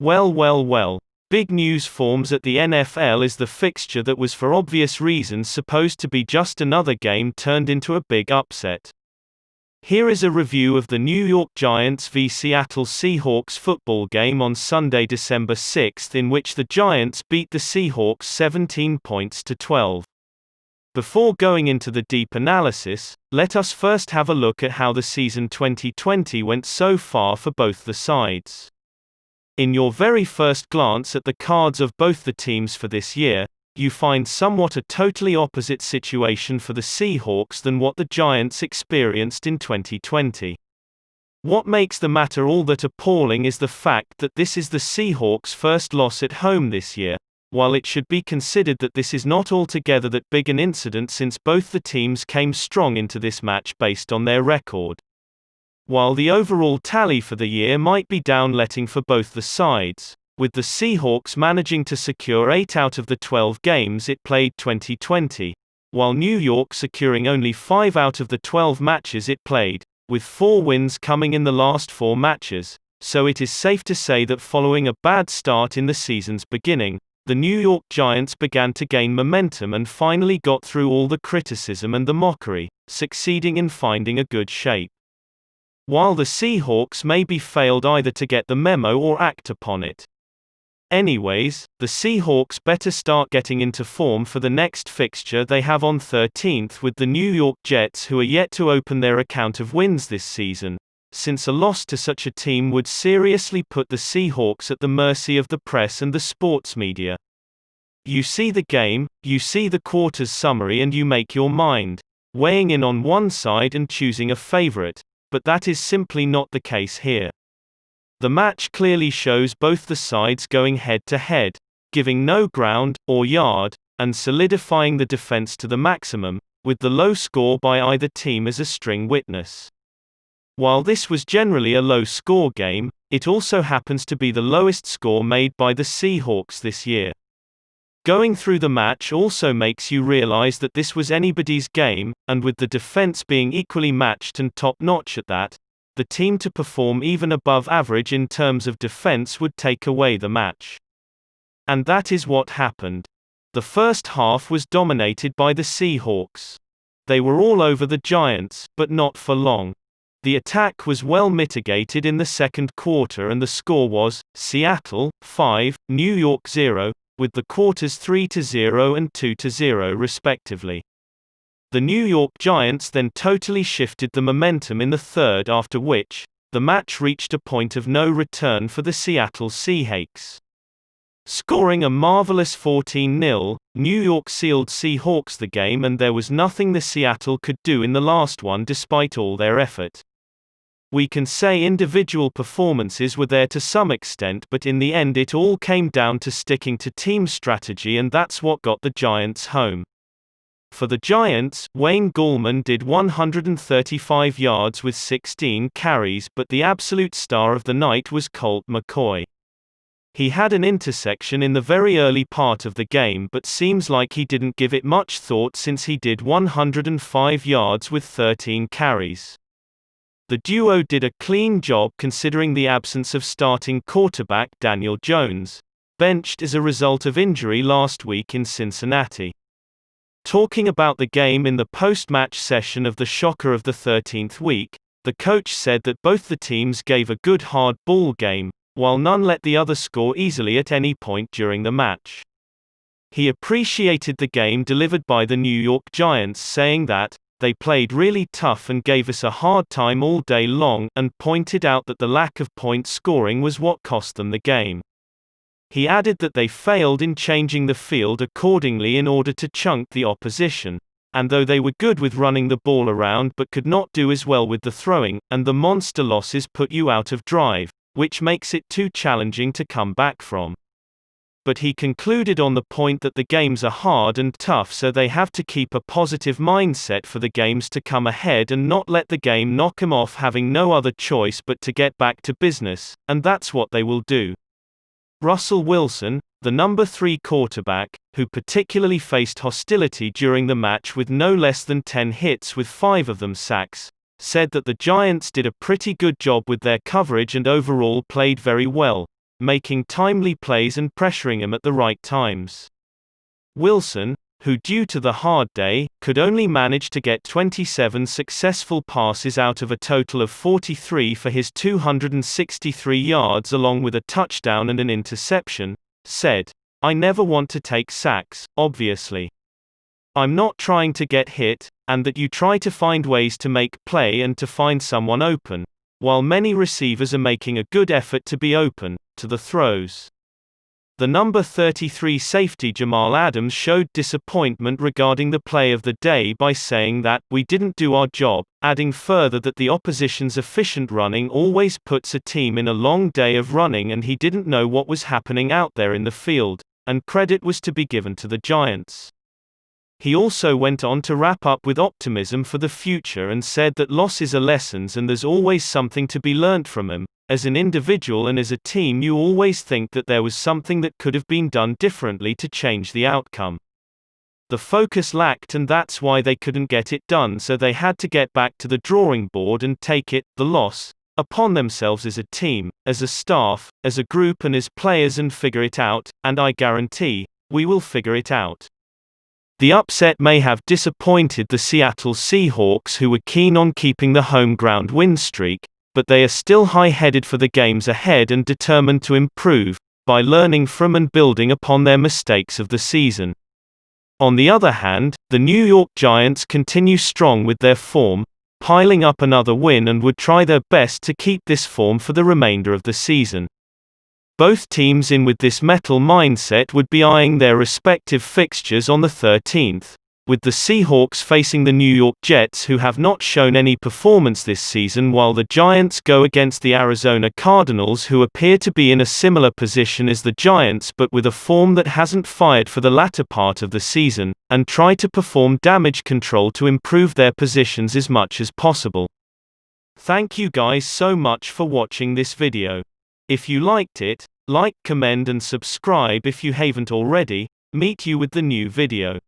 Well. Big news forms at the NFL is the fixture that was for obvious reasons supposed to be just another game turned into a big upset. Here is a review of the New York Giants v Seattle Seahawks football game on Sunday, December 6, in which the Giants beat the Seahawks 17 points to 12. Before going into the deep analysis, let us first have a look at how the season 2020 went so far for both the sides. In your very first glance at the cards of both the teams for this year, you find somewhat a totally opposite situation for the Seahawks than what the Giants experienced in 2020. What makes the matter all that appalling is the fact that this is the Seahawks' first loss at home this year, while it should be considered that this is not altogether that big an incident since both the teams came strong into this match based on their record. While the overall tally for the year might be downletting for both the sides, with the Seahawks managing to secure 8 out of the 12 games it played 2020, while New York securing only 5 out of the 12 matches it played, with 4 wins coming in the last 4 matches, so it is safe to say that following a bad start in the season's beginning, the New York Giants began to gain momentum and finally got through all the criticism and the mockery, succeeding in finding a good shape. While the Seahawks maybe failed either to get the memo or act upon it. Anyways, the Seahawks better start getting into form for the next fixture they have on 13th with the New York Jets, who are yet to open their account of wins this season, since a loss to such a team would seriously put the Seahawks at the mercy of the press and the sports media. You see the game, you see the quarter's summary and you make your mind, weighing in on one side and choosing a favorite. But that is simply not the case here. The match clearly shows both the sides going head-to-head, giving no ground or yard, and solidifying the defense to the maximum, with the low score by either team as a string witness. While this was generally a low-score game, it also happens to be the lowest score made by the Seahawks this year. Going through the match also makes you realize that this was anybody's game, and with the defense being equally matched and top-notch at that, the team to perform even above average in terms of defense would take away the match. And that is what happened. The first half was dominated by the Seahawks. They were all over the Giants, but not for long. The attack was well mitigated in the second quarter and the score was, Seattle, 5, New York 0, with the quarters 3-0 and 2-0 respectively. The New York Giants then totally shifted the momentum in the third, after which, the match reached a point of no return for the Seattle Seahawks. Scoring a marvelous 14-0, New York sealed Seahawks the game and there was nothing the Seattle could do in the last one despite all their effort. We can say individual performances were there to some extent, but in the end it all came down to sticking to team strategy, and that's what got the Giants home. For the Giants, Wayne Gallman did 135 yards with 16 carries, but the absolute star of the night was Colt McCoy. He had an interception in the very early part of the game, but seems like he didn't give it much thought since he did 105 yards with 13 carries. The duo did a clean job considering the absence of starting quarterback Daniel Jones, benched as a result of injury last week in Cincinnati. Talking about the game in the post-match session of the shocker of the 13th week, the coach said that both the teams gave a good hard ball game, while none let the other score easily at any point during the match. He appreciated the game delivered by the New York Giants, saying that, "They played really tough and gave us a hard time all day long," and pointed out that the lack of point scoring was what cost them the game. He added that they failed in changing the field accordingly in order to chunk the opposition, and though they were good with running the ball around but could not do as well with the throwing, and the monster losses put you out of drive, which makes it too challenging to come back from. But he concluded on the point that the games are hard and tough, so they have to keep a positive mindset for the games to come ahead and not let the game knock them off, having no other choice but to get back to business, and that's what they will do. Russell Wilson, the number 3 quarterback, who particularly faced hostility during the match with no less than 10 hits with 5 of them sacks, said that the Giants did a pretty good job with their coverage and overall played very well, making timely plays and pressuring him at the right times. Wilson, who due to the hard day, could only manage to get 27 successful passes out of a total of 43 for his 263 yards along with a touchdown and an interception, said, "I never want to take sacks, obviously. I'm not trying to get hit, and that you try to find ways to make play and to find someone open, while many receivers are making a good effort to be open to the throws." The number 33 safety Jamal Adams showed disappointment regarding the play of the day by saying that, "We didn't do our job," adding further that the opposition's efficient running always puts a team in a long day of running and he didn't know what was happening out there in the field, and credit was to be given to the Giants. He also went on to wrap up with optimism for the future and said that losses are lessons and there's always something to be learned from them. As an individual and as a team, you always think that there was something that could have been done differently to change the outcome. The focus lacked and that's why they couldn't get it done, so they had to get back to the drawing board and take it, the loss, upon themselves as a team, as a staff, as a group and as players and figure it out, and I guarantee, we will figure it out. The upset may have disappointed the Seattle Seahawks, who were keen on keeping the home ground win streak, but they are still high-headed for the games ahead and determined to improve, by learning from and building upon their mistakes of the season. On the other hand, the New York Giants continue strong with their form, piling up another win and would try their best to keep this form for the remainder of the season. Both teams in with this mental mindset would be eyeing their respective fixtures on the 13th, with the Seahawks facing the New York Jets, who have not shown any performance this season, while the Giants go against the Arizona Cardinals, who appear to be in a similar position as the Giants but with a form that hasn't fired for the latter part of the season, and try to perform damage control to improve their positions as much as possible. Thank you guys so much for watching this video. If you liked it, like, comment and subscribe if you haven't already. Meet you with the new video.